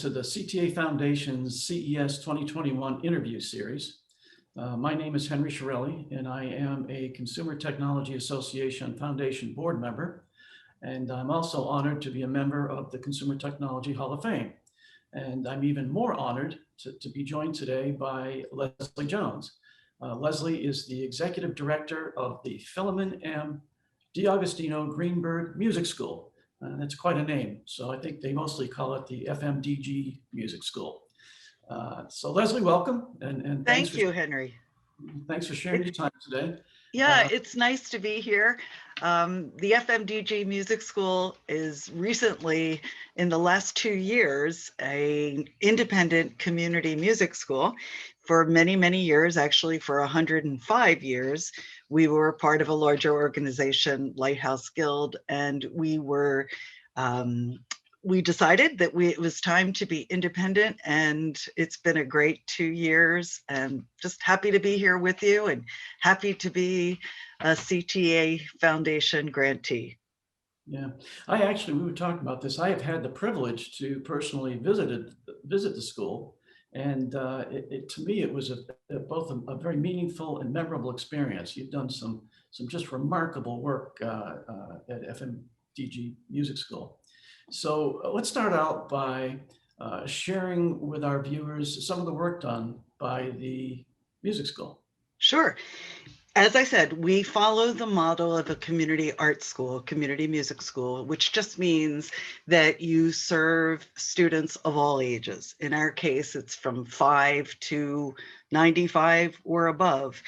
to the CTA Foundation's CES 2021 interview series. My name is Henry Shirelli, and I am a Consumer Technology Association Foundation board member. And I'm also honored to be a member of the Consumer Technology Hall of Fame. And I'm even more honored to be joined today by Leslie Jones. Leslie is the Executive Director of the Filomen M. D'Agostino Greenberg Music School. That's quite a name. So I think they mostly call it the FMDG Music School. So Leslie, welcome. And Thank you, Henry. Thanks for sharing your time today. Yeah, it's nice to be here. The FMDG Music School is recently, in the last 2 years, an independent community music school. For many, many years, actually for 105 years, we were part of a larger organization, Lighthouse Guild, and we decided that it was time to be independent, and it's been a great 2 years, and just happy to be here with you and happy to be a CTA Foundation grantee. Yeah, we were talking about this. I have had the privilege to personally visit the school, and to me, it was both a very meaningful and memorable experience. You've done some just remarkable work at FMDG Music School. So let's start out by sharing with our viewers some of the work done by the music school. Sure. As I said, we follow the model of a community art school, community music school, which just means that you serve students of all ages. In our case, it's from 5 to 95 or above.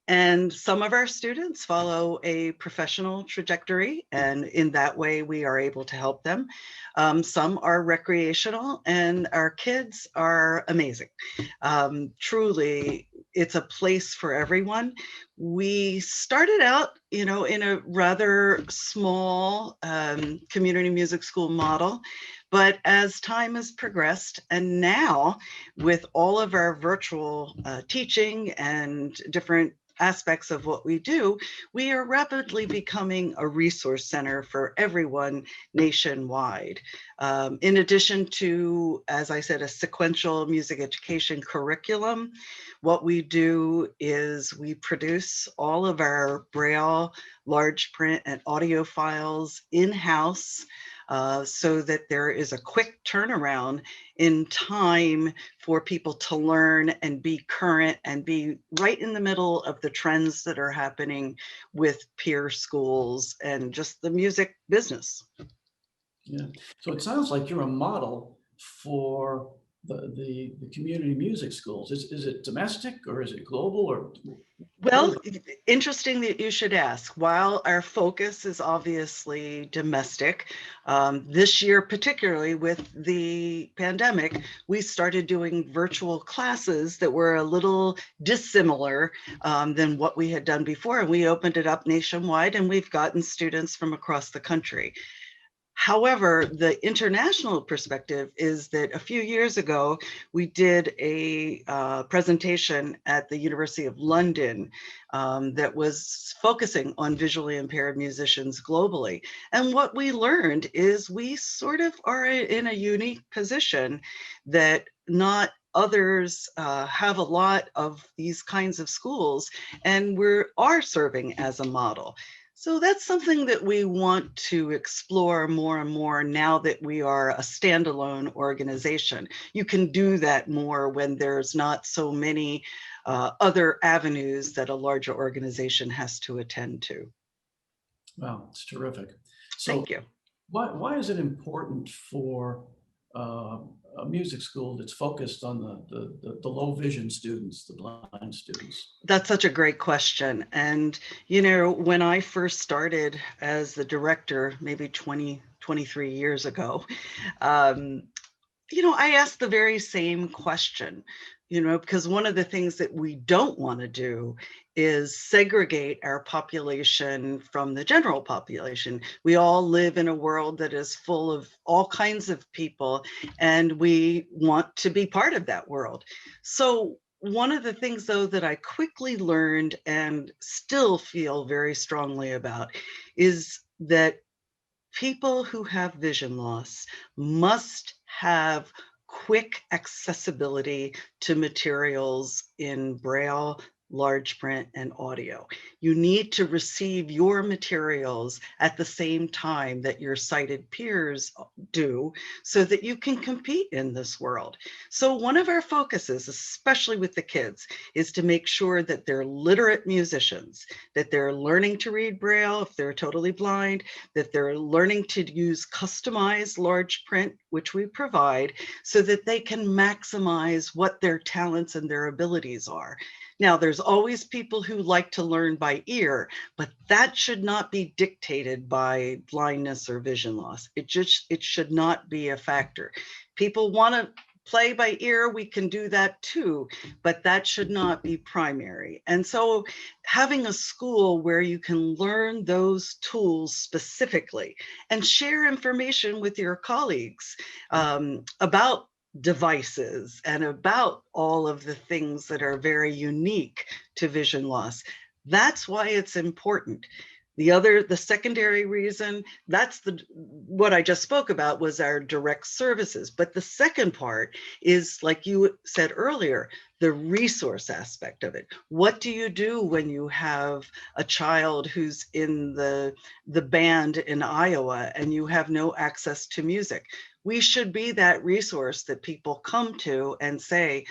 And some of our students follow a professional trajectory, and in that way, we are able to help them. Some are recreational, and our kids are amazing. Truly, it's a place for everyone. We started out, in a rather small community music school model. But as time has progressed, and now with all of our virtual teaching and different aspects of what we do, we are rapidly becoming a resource center for everyone nationwide. In addition to, as I said, a sequential music education curriculum, what we do is we produce all of our Braille, large print, and audio files in-house, so that there is a quick turnaround in time for people to learn and be current and be right in the middle of the trends that are happening with peer schools and just the music business. Yeah, so it sounds like you're a model for the community music schools. Is it domestic or is it global or? Well, interesting that you should ask. While our focus is obviously domestic, this year, particularly with the pandemic, we started doing virtual classes that were a little dissimilar than what we had done before. And we opened it up nationwide, and we've gotten students from across the country. However, the international perspective is that a few years ago, we did a presentation at the University of London that was focusing on visually impaired musicians globally. And what we learned is we sort of are in a unique position that not others have a lot of these kinds of schools, and we are serving as a model. So that's something that we want to explore more and more now that we are a standalone organization. You can do that more when there's not so many other avenues that a larger organization has to attend to. Wow, it's terrific. So thank you. Why is it important for a music school that's focused on the low vision students, the blind students? That's such a great question. And, when I first started as the director, maybe 23 years ago, I asked the very same question, because one of the things that we don't want to do is segregate our population from the general population. We all live in a world that is full of all kinds of people, and we want to be part of that world. So one of the things, though, that I quickly learned and still feel very strongly about is that people who have vision loss must have quick accessibility to materials in Braille, large print, and audio. You need to receive your materials at the same time that your sighted peers do so that you can compete in this world. So one of our focuses, especially with the kids, is to make sure that they're literate musicians, that they're learning to read Braille if they're totally blind, that they're learning to use customized large print, which we provide, so that they can maximize what their talents and their abilities are. Now, there's always people who like to learn by ear, but that should not be dictated by blindness or vision loss. It should not be a factor. People want to play by ear, we can do that too, but that should not be primary. And so having a school where you can learn those tools specifically and share information with your colleagues about devices and about all of the things that are very unique to vision loss. That's why it's important. The secondary reason, that's what I just spoke about was our direct services. But the second part is, like you said earlier, the resource aspect of it. What do you do when you have a child who's in the band in Iowa and you have no access to music? We should be that resource that people come to and say,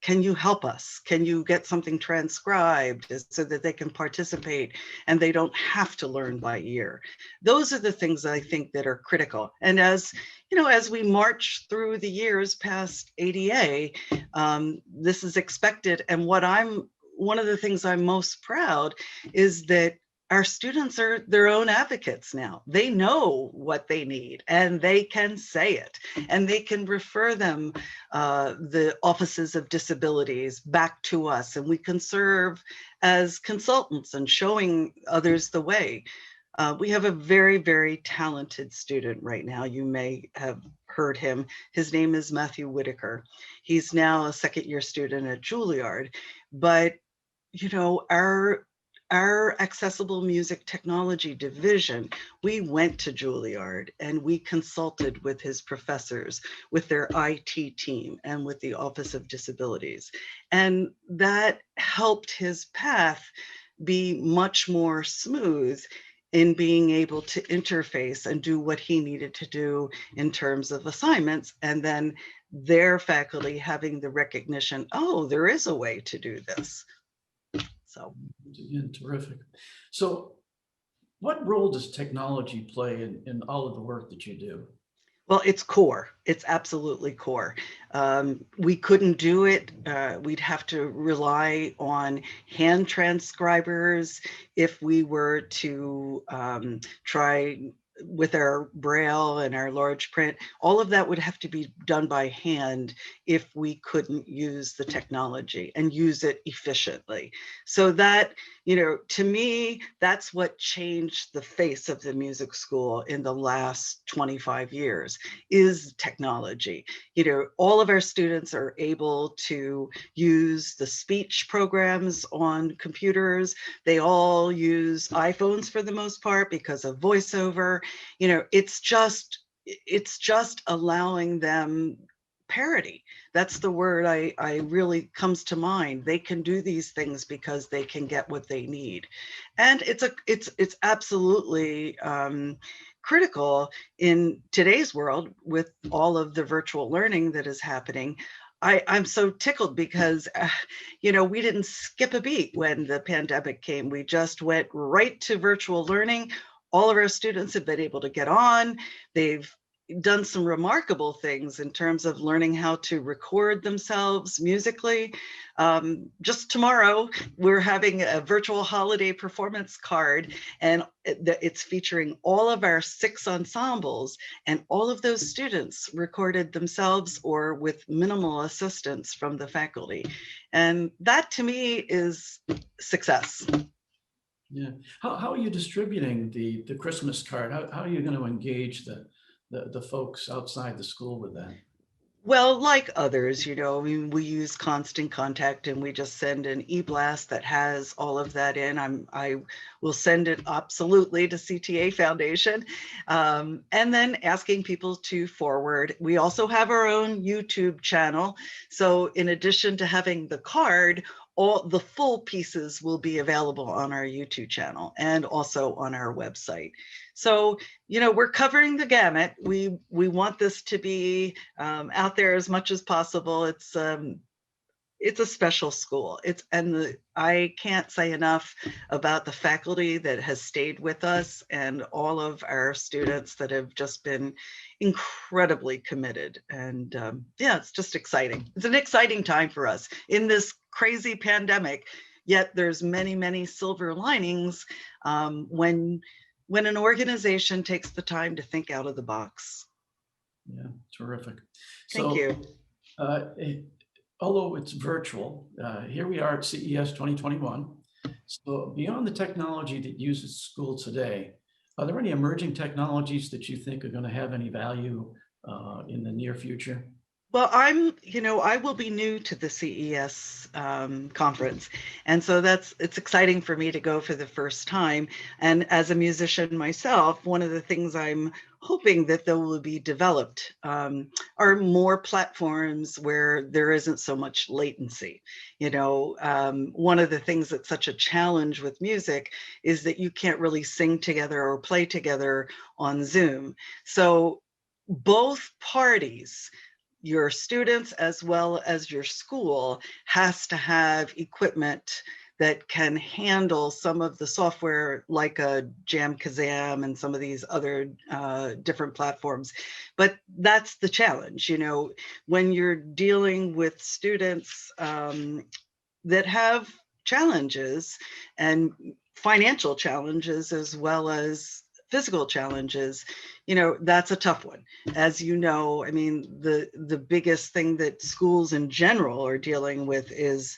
can you help us? Can you get something transcribed so that they can participate and they don't have to learn by ear? Those are the things I think that are critical. And as you know, as we march through the years past ADA, this is expected. And one of the things I'm most proud is that our students are their own advocates now. They know what they need and they can say it, and they can refer them, the offices of disabilities, back to us, and we can serve as consultants and showing others the way. We have a very, very talented student right now. You may have heard him. His name is Matthew Whitaker. He's now a second-year student at Juilliard, but you know, our accessible music technology division, we went to Juilliard and we consulted with his professors, with their IT team, and with the Office of Disabilities. And that helped his path be much more smooth in being able to interface and do what he needed to do in terms of assignments, and then their faculty having the recognition, oh, there is a way to do this. So again, terrific. So what role does technology play in all of the work that you do? well, it's core. It's absolutely core. We couldn't do it. We'd have to rely on hand transcribers if we were to try with our Braille and our large print. All of that would have to be done by hand if we couldn't use the technology and use it efficiently. So that, you know, to me, that's what changed the face of the music school in the last 25 years is technology. You know, all of our students are able to use the speech programs on computers. They all use iPhones for the most part because of VoiceOver. You know, it's just allowing them parity. That's the word I really comes to mind. They can do these things because they can get what they need. And it's absolutely critical in today's world with all of the virtual learning that is happening. I'm so tickled because, you know, we didn't skip a beat when the pandemic came. We just went right to virtual learning. All of our students have been able to get on. They've done some remarkable things in terms of learning how to record themselves musically. Just tomorrow, we're having a virtual holiday performance card, and it's featuring all of our 6 ensembles, and all of those students recorded themselves or with minimal assistance from the faculty. And that to me is success. Yeah. How are you distributing the Christmas card? How are you going to engage the folks outside the school with that? Well, like others, we use Constant Contact, and we just send an e-blast that has all of that in. I will send it absolutely to CTA Foundation, and then asking people to forward. We also have our own YouTube channel. So in addition to having the card, all the full pieces will be available on our YouTube channel and also on our website. So, we're covering the gamut. We want this to be out there as much as possible. It's a special school. I can't say enough about the faculty that has stayed with us and all of our students that have just been incredibly committed. And yeah, it's just exciting. It's an exciting time for us in this crazy pandemic. Yet there's many, many silver linings when an organization takes the time to think out of the box. Yeah, terrific. Thank you. Although it's virtual, here we are at CES 2021. So beyond the technology that uses school today, are there any emerging technologies that you think are going to have any value in the near future? Well, I will be new to the CES conference. And so it's exciting for me to go for the first time. And as a musician myself, one of the things I'm hoping that there will be developed are more platforms where there isn't so much latency. One of the things that's such a challenge with music is that you can't really sing together or play together on Zoom. So both parties, your students as well as your school, has to have equipment that can handle some of the software like a Jam Kazam and some of these other different platforms. But that's the challenge, when you're dealing with students that have challenges and financial challenges as well as physical challenges, that's a tough one. As you know, I mean, the biggest thing that schools in general are dealing with is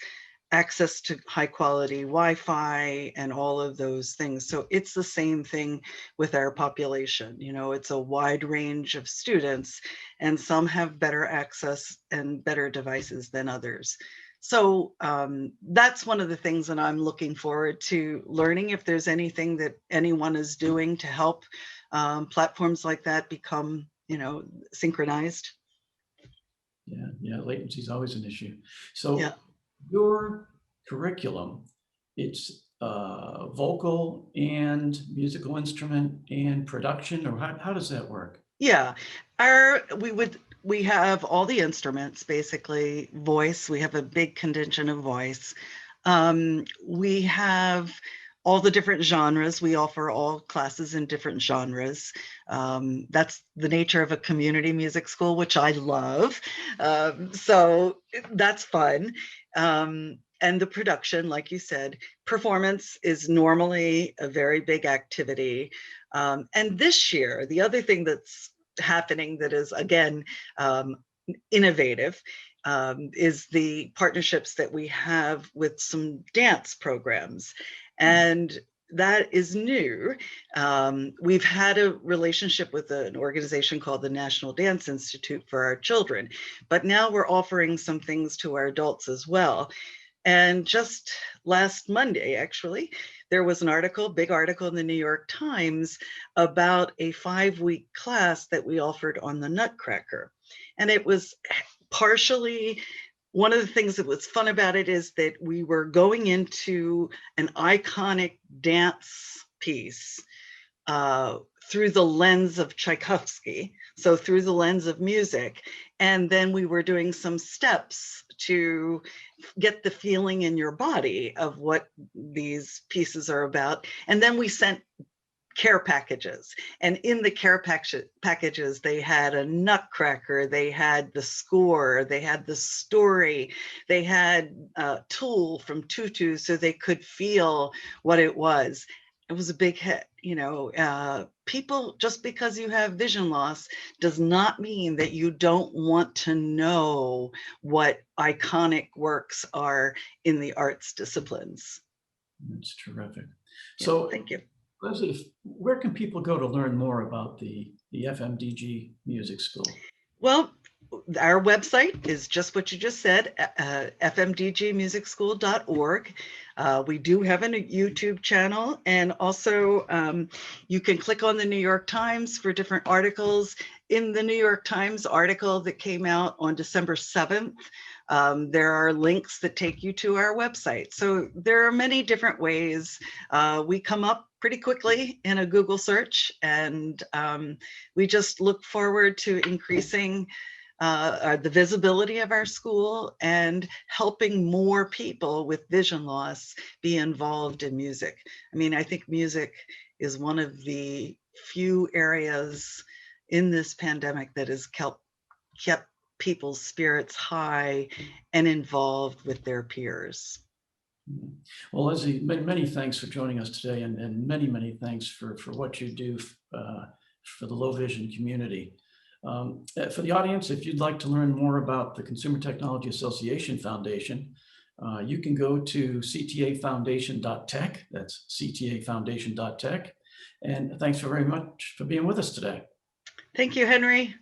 access to high quality Wi-Fi and all of those things. So it's the same thing with our population. It's a wide range of students, and some have better access and better devices than others. So that's one of the things that I'm looking forward to learning, if there's anything that anyone is doing to help platforms like that become, synchronized. Yeah, latency is always an issue. So Yeah. your curriculum, it's vocal and musical instrument and production, or how does that work? Yeah, we have all the instruments, basically voice. We have a big contingent of voice. We have all the different genres. We offer all classes in different genres. That's the nature of a community music school, which I love. So that's fun. And the production, like you said, performance is normally a very big activity. And this year, the other thing that's happening that is, again, innovative is the partnerships that we have with some dance programs. And that is new. We've had a relationship with an organization called the National Dance Institute for our children, but now we're offering some things to our adults as well. And just last Monday, actually, there was an article, big article in the New York Times about a 5-week class that we offered on the Nutcracker. And it was partially, one of the things that was fun about it is that we were going into an iconic dance piece through the lens of Tchaikovsky, so through the lens of music. And then we were doing some steps to get the feeling in your body of what these pieces are about. And then we sent care packages, and in the care packages they had a Nutcracker, they had the score, they had the story, they had Tool from Tutu, so they could feel what it was. It was a big hit. People, just because you have vision loss does not mean that you don't want to know what iconic works are in the arts disciplines. That's terrific. Yeah, So thank you. Leslie, where can people go to learn more about the FMDG Music School? Well, our website is just what you just said, fmdgmusicschool.org. We do have a YouTube channel, and also you can click on the New York Times for different articles. In the New York Times article that came out on December 7th, there are links that take you to our website. So there are many different ways. We come up pretty quickly in a Google search, and we just look forward to increasing the visibility of our school and helping more people with vision loss be involved in music. I mean, I think music is one of the few areas in this pandemic that has kept people's spirits high and involved with their peers. Well, Leslie, many thanks for joining us today, and many thanks for what you do for the low vision community. For the audience, if you'd like to learn more about the Consumer Technology Association Foundation, you can go to ctafoundation.tech. That's ctafoundation.tech. And thanks very much for being with us today. Thank you, Henry.